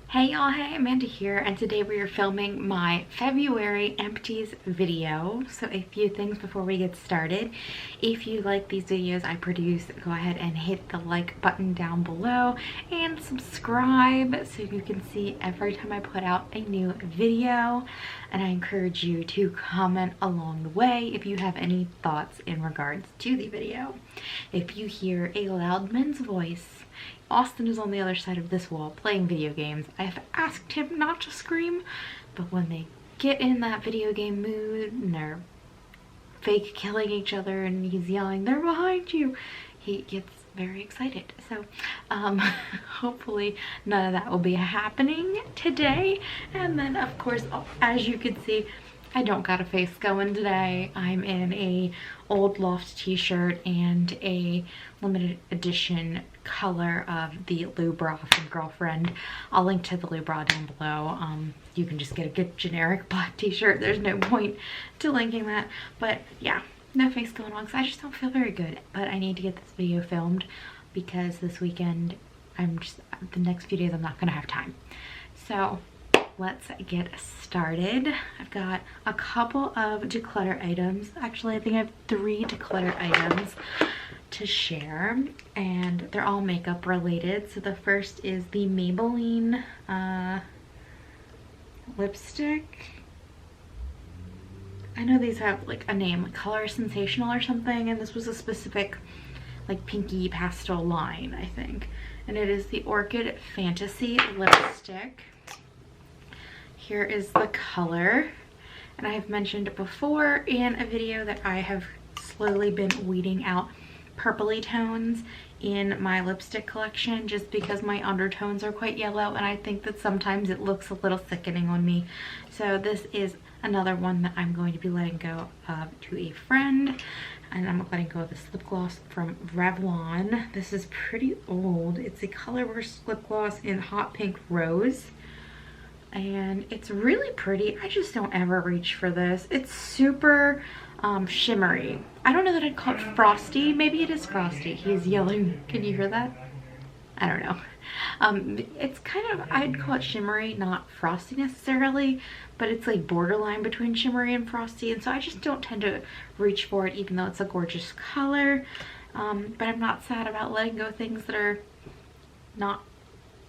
Hey y'all, hey, Amanda here, and today we are filming my February Empties video. So a few things before we get started. If you like these videos I produce, go ahead and hit the like button down below and subscribe so you can see every time I put out a new video. And I encourage you to comment along the way if you have any thoughts in regards to the video. If you hear a loud man's voice, Austin is on the other side of this wall playing video games. I have asked him not to scream, but when they get in that video game mood and they're fake killing each other and he's yelling, "They're behind you," he gets very excited. So hopefully none of that will be happening today. And then of course, as you can see, I don't got a face going today. I'm in a old Loft t-shirt and a limited edition color of the Lou Bra from Girlfriend. I'll link to the Lou Bra down below. You can just get a good generic black t-shirt. There's no point to linking that. But yeah, no face going on because I just don't feel very good. But I need to get this video filmed because this weekend, the next few days I'm not gonna have time. So let's get started. I've got a couple of declutter items. Actually, I think I have 3 declutter items to share, and they're all makeup related. So the first is the Maybelline lipstick. I know these have like a name, like Color Sensational or something, and this was a specific like pinky pastel line, I think. And it is the Orchid Fantasy lipstick. Here is the color, and I have mentioned before in a video that I have slowly been weeding out purpley tones in my lipstick collection just because my undertones are quite yellow and I think that sometimes it looks a little sickening on me. So this is another one that I'm going to be letting go of to a friend, and I'm letting go of this lip gloss from Revlon. This is pretty old. It's a Color Burst lip gloss in Hot Pink Rose. And it's really pretty. I just don't ever reach for this. It's super shimmery. I don't know that I'd call it frosty. Maybe it is frosty. He's yelling. Can you hear that? I don't know. It's kind of, I'd call it shimmery, not frosty necessarily, but it's like borderline between shimmery and frosty, and so I just don't tend to reach for it even though it's a gorgeous color. But I'm not sad about letting go of things that are not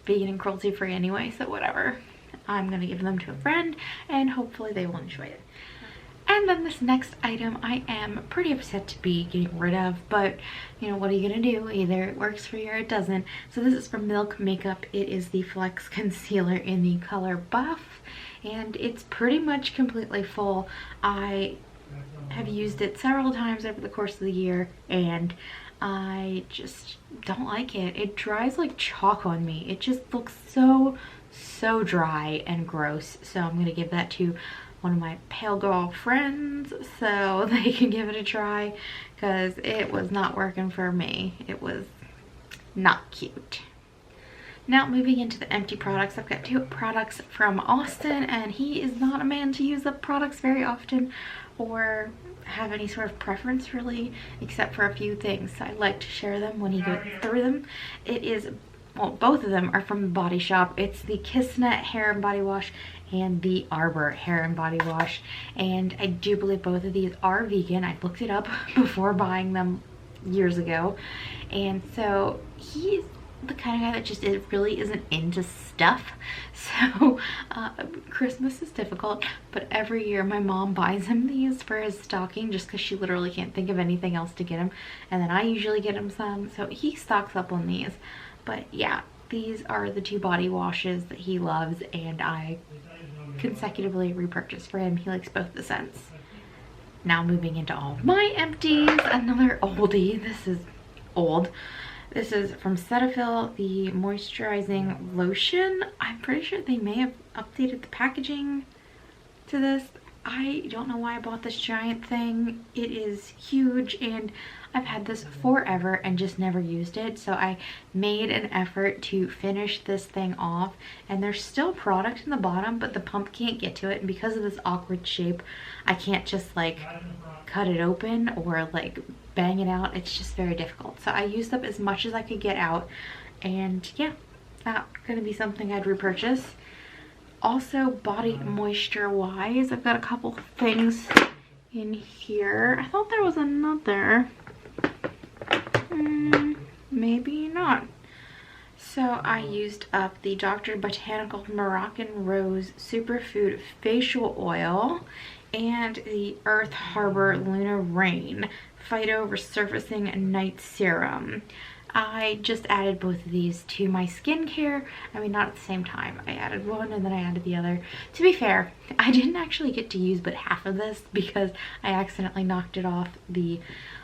vegan and cruelty free anyway, so whatever. I'm gonna give them to a friend and hopefully they will enjoy it. And then this next item I am pretty upset to be getting rid of, but you know, what are you gonna do? Either it works for you or it doesn't. So this is from Milk Makeup. It is the Flex Concealer in the color Buff, and it's pretty much completely full. I have used it several times over the course of the year and I just don't like it. It dries like chalk on me. It just looks so dry and gross. So I'm gonna give that to one of my pale girl friends so they can give it a try because it was not working for me. It was not cute. Now moving into the empty products, I've got 2 products from Austin, and he is not a man to use up products very often or have any sort of preference really, except for a few things. So I like to share them when he goes through them. It is, well, both of them are from the Body Shop. It's the Kissnet Hair and Body Wash and the Arbor Hair and Body Wash. And I do believe both of these are vegan. I looked it up before buying them years ago. And so he's the kind of guy that just really isn't into stuff. So Christmas is difficult, but every year my mom buys him these for his stocking just because she literally can't think of anything else to get him. And then I usually get him some. So he stocks up on these. But yeah, these are the 2 body washes that he loves, and I consecutively repurchase for him. He likes both the scents. Now moving into all of my empties, another oldie. This is old. This is from Cetaphil, the Moisturizing Lotion. I'm pretty sure they may have updated the packaging to this. I don't know why I bought this giant thing. It is huge and I've had this forever and just never used it. So I made an effort to finish this thing off, and there's still product in the bottom, but the pump can't get to it. And because of this awkward shape, I can't just like cut it open or like bang it out. It's just very difficult. So I used up as much as I could get out, and yeah, that going to be something I'd repurchase. Also, body moisture wise, I've got a couple things in here. I thought there was another. Maybe not. So I used up the Dr. Botanical Moroccan Rose Superfood Facial Oil and the Earth Harbor Lunar Rain Phyto Resurfacing Night Serum. I just added both of these to my skincare. I mean, not at the same time. I added one and then I added the other. To be fair, I didn't actually get to use but half of this because I accidentally knocked it off the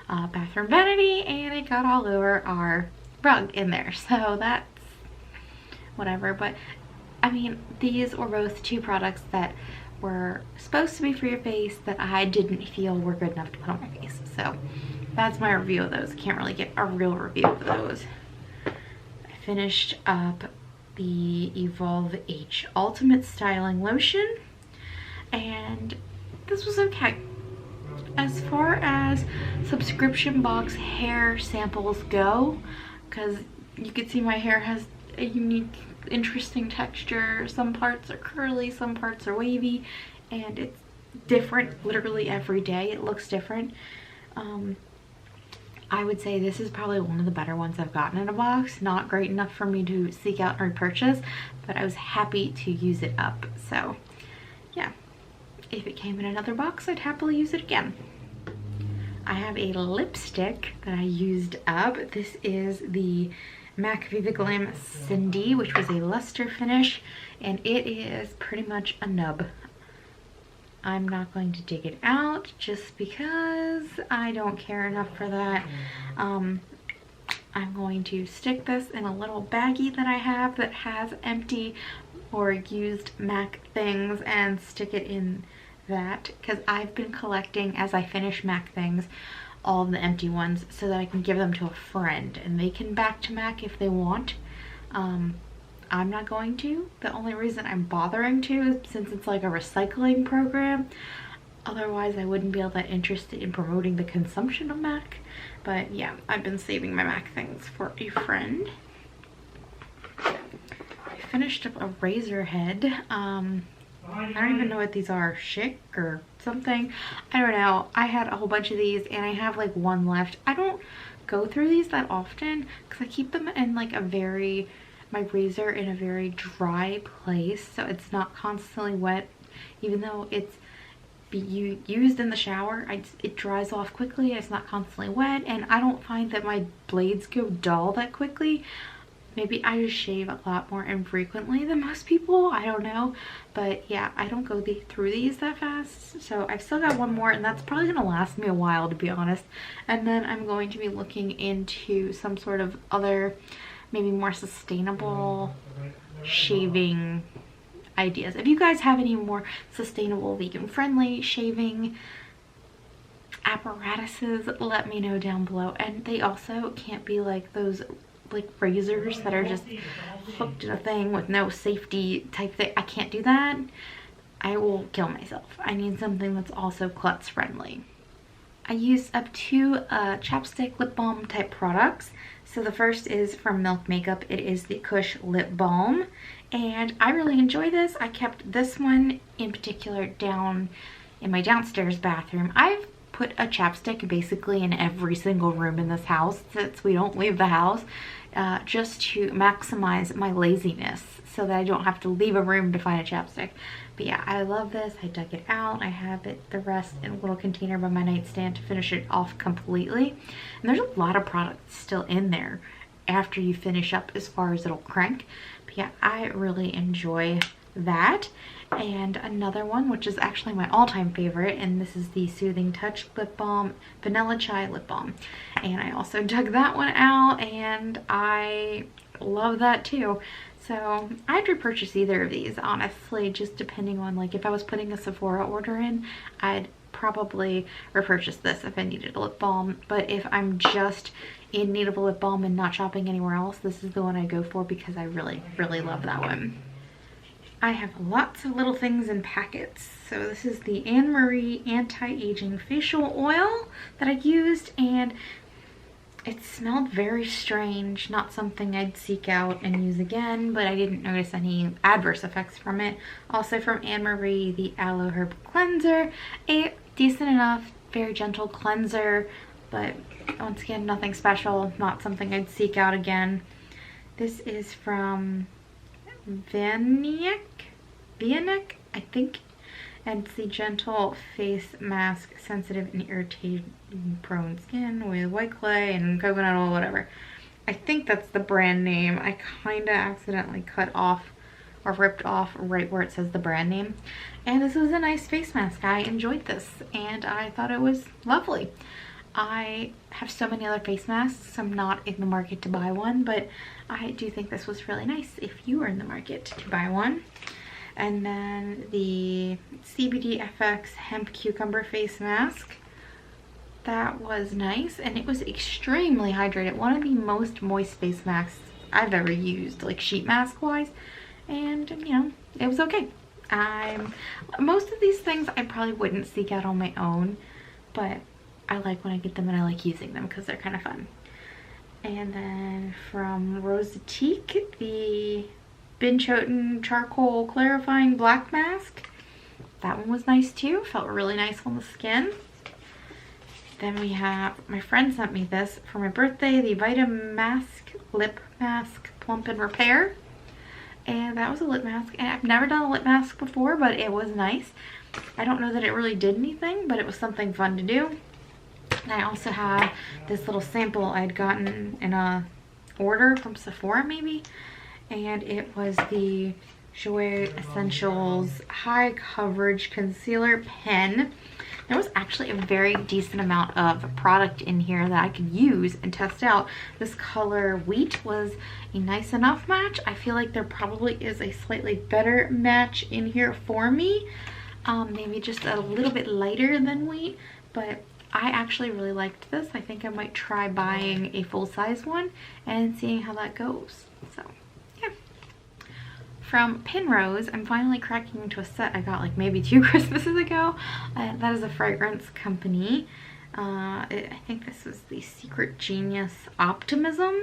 bathroom vanity and it got all over our rug in there. So that's whatever. But I mean, these were both two products that were supposed to be for your face that I didn't feel were good enough to put on my face. So that's my review of those. I can't really get a real review of those. I finished up the Evolve H Ultimate Styling Lotion, and this was okay. As far as subscription box hair samples go, because you can see my hair has a unique, interesting texture. Some parts are curly, some parts are wavy, and it's different literally every day. It looks different. I would say this is probably one of the better ones I've gotten in a box. Not great enough for me to seek out and repurchase, but I was happy to use it up. So yeah, if it came in another box, I'd happily use it again. I have a lipstick that I used up. This is the MAC Viva Glam Cindy, which was a luster finish, and it is pretty much a nub. I'm not going to dig it out just because I don't care enough for that. I'm going to stick this in a little baggie that I have that has empty or used MAC things and stick it in that, because I've been collecting, as I finish MAC things, all of the empty ones so that I can give them to a friend and they can back to MAC if they want. I'm not going to. The only reason I'm bothering to is since it's like a recycling program. Otherwise, I wouldn't be all that interested in promoting the consumption of MAC. But yeah, I've been saving my MAC things for a friend. I finished up a razor head. I don't even know what these are. Chic or something. I don't know. I had a whole bunch of these and I have like one left. I don't go through these that often because I keep them in like my razor in a very dry place, so it's not constantly wet. Even though it's used in the shower, it dries off quickly. It's not constantly wet, and I don't find that my blades go dull that quickly. Maybe I just shave a lot more infrequently than most people, I don't know. But yeah, I don't go through these that fast. So I've still got one more, and that's probably gonna last me a while, to be honest. And then I'm going to be looking into some sort of other, maybe more sustainable shaving ideas. If you guys have any more sustainable, vegan friendly shaving apparatuses, let me know down below. And they also can't be like those like razors that are just hooked in a thing with no safety type thing. I can't do that. I will kill myself. I need something that's also klutz friendly. I used up two Chapstick Lip Balm type products. So the first is from Milk Makeup. It is the Kush Lip Balm, and I really enjoy this. I kept this one in particular down in my downstairs bathroom. I've put a chapstick basically in every single room in this house since we don't leave the house, just to maximize my laziness so that I don't have to leave a room to find a chapstick. But yeah, I love this. I dug it out. I have it the rest in a little container by my nightstand to finish it off completely. And there's a lot of products still in there after you finish up as far as it'll crank. But yeah, I really enjoy that. And another one, which is actually my all-time favorite, and this is the Soothing Touch Lip Balm, Vanilla Chai Lip Balm. And I also dug that one out, and I love that too. So I'd repurchase either of these, honestly, just depending on, like, if I was putting a Sephora order in, I'd probably repurchase this if I needed a lip balm. But if I'm just in need of a lip balm and not shopping anywhere else, this is the one I go for because I really, really love that one. I have lots of little things in packets. So this is the Anne Marie Anti-Aging Facial Oil that I used, and It smelled very strange, not something I'd seek out and use again, but I didn't notice any adverse effects from it. Also from Anne Marie, the Aloe Herb Cleanser, a decent enough, very gentle cleanser, but once again, nothing special, not something I'd seek out again. This is from Vianic, I think. And it's the Gentle Face Mask, Sensitive and Irritation Prone Skin with white clay and coconut oil, whatever. I think that's the brand name. I kind of accidentally cut off or ripped off right where it says the brand name. And this was a nice face mask. I enjoyed this and I thought it was lovely. I have so many other face masks. I'm not in the market to buy one, but I do think this was really nice if you are in the market to buy one. And then the CBD FX Hemp Cucumber Face Mask. That was nice, and it was extremely hydrated. One of the most moist face masks I've ever used, like sheet mask wise. And, you know, it was okay. Most of these things I probably wouldn't seek out on my own, but I like when I get them and I like using them because they're kind of fun. And then from Rosatique, the Binchoten Charcoal Clarifying Black Mask. That one was nice too. Felt really nice on the skin. Then we have, my friend sent me this for my birthday, the Vita Mask Lip Mask Plump and Repair. And that was a lip mask. And I've never done a lip mask before, but it was nice. I don't know that it really did anything, but it was something fun to do. And I also have this little sample I'd gotten in a order from Sephora maybe. And it was the Joy Essentials High Coverage Concealer Pen. There was actually a very decent amount of product in here that I could use and test out. This color Wheat was a nice enough match. I feel like there probably is a slightly better match in here for me. Maybe just a little bit lighter than Wheat, but I actually really liked this. I think I might try buying a full-size one and seeing how that goes. So from Penrose, I'm finally cracking into a set I got like maybe 2 Christmases ago. That is a fragrance company. I think this was the Secret Genius Optimism,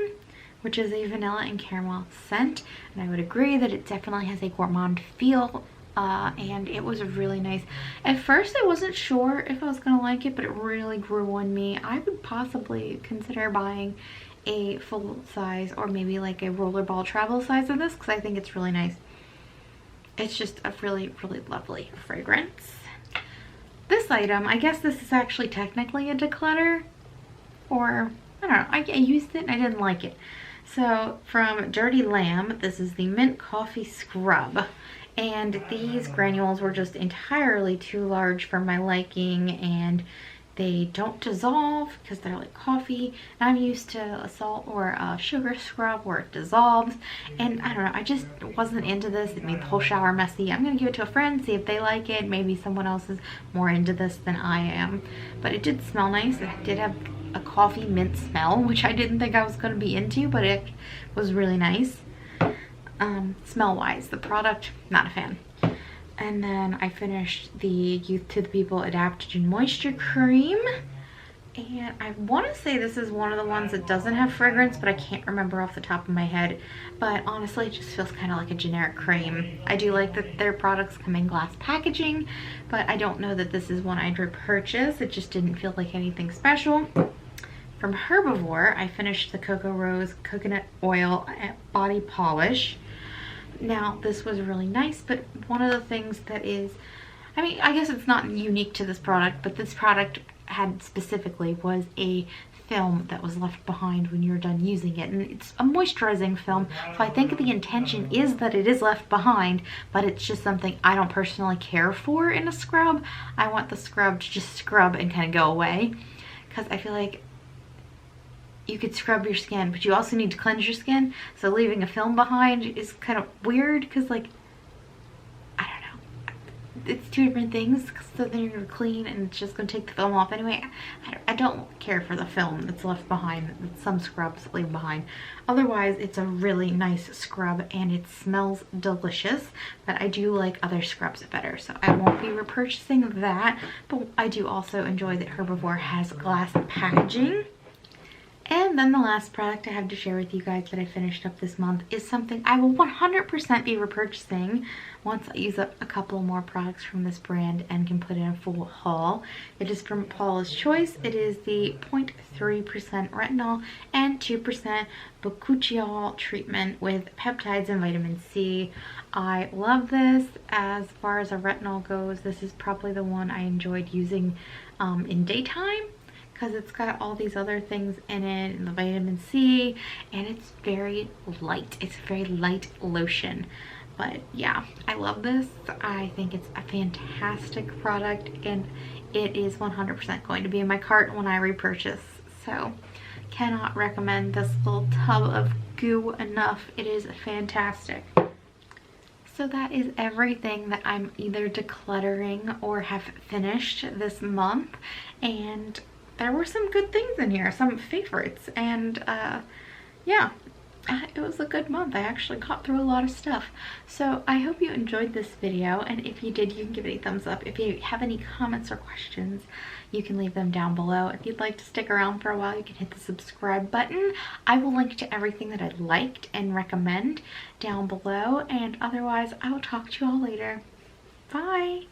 which is a vanilla and caramel scent. And I would agree that it definitely has a gourmand feel. And it was really nice. At first I wasn't sure if I was going to like it, but it really grew on me. I would possibly consider buying a full size or maybe like a rollerball travel size of this because I think it's really nice. It's just a really, really lovely fragrance. This item, I guess this is actually technically a declutter, or I don't know, I used it and I didn't like it. So from Dirty Lamb, this is the Mint Coffee Scrub. And these granules were just entirely too large for my liking, and they don't dissolve because they're like coffee. And I'm used to a salt or a sugar scrub where it dissolves. And I don't know, I just wasn't into this. It made the whole shower messy. I'm going to give it to a friend, see if they like it. Maybe someone else is more into this than I am. But it did smell nice. It did have a coffee mint smell, which I didn't think I was going to be into, but it was really nice. Smell wise, the product, not a fan. And then I finished the Youth to the People Adaptogen Moisture Cream. And I want to say this is one of the ones that doesn't have fragrance, but I can't remember off the top of my head. But honestly, it just feels kind of like a generic cream. I do like that their products come in glass packaging, but I don't know that this is one I'd repurchase. It just didn't feel like anything special. From Herbivore, I finished the Cocoa Rose Coconut Oil Body Polish. Now, this was really nice, but one of the things that is, I mean, I guess it's not unique to this product, but this product had specifically was a film that was left behind when you're done using it. And it's a moisturizing film, so I think the intention is that it is left behind, but it's just something I don't personally care for in a scrub. I want the scrub to just scrub and kind of go away, because I feel like you could scrub your skin, but you also need to cleanse your skin. So leaving a film behind is kind of weird because, like, I don't know. It's two different things. So then you're clean and it's just going to take the film off anyway. I don't care for the film that's left behind, that some scrubs leave behind. Otherwise, it's a really nice scrub and it smells delicious. But I do like other scrubs better, so I won't be repurchasing that. But I do also enjoy that Herbivore has glass packaging. And then the last product I have to share with you guys that I finished up this month is something I will 100% be repurchasing once I use up a couple more products from this brand and can put in a full haul. It is from Paula's Choice. It is the 0.3% retinol and 2% bakuchiol treatment with peptides and vitamin C. I love this. As far as a retinol goes, this is probably the one I enjoyed using in daytime, because it's got all these other things in it and the vitamin C, and it's very light. It's a very light lotion. But yeah, I love this. I think it's a fantastic product, and it is 100% going to be in my cart when I repurchase. So cannot recommend this little tub of goo enough. It is fantastic. So that is everything that I'm either decluttering or have finished this month, and there were some good things in here, some favorites, and yeah, it was a good month. I actually got through a lot of stuff. So I hope you enjoyed this video, and if you did, you can give it a thumbs up. If you have any comments or questions, you can leave them down below. If you'd like to stick around for a while, you can hit the subscribe button. I will link to everything that I liked and recommend down below, and otherwise I will talk to you all later. Bye!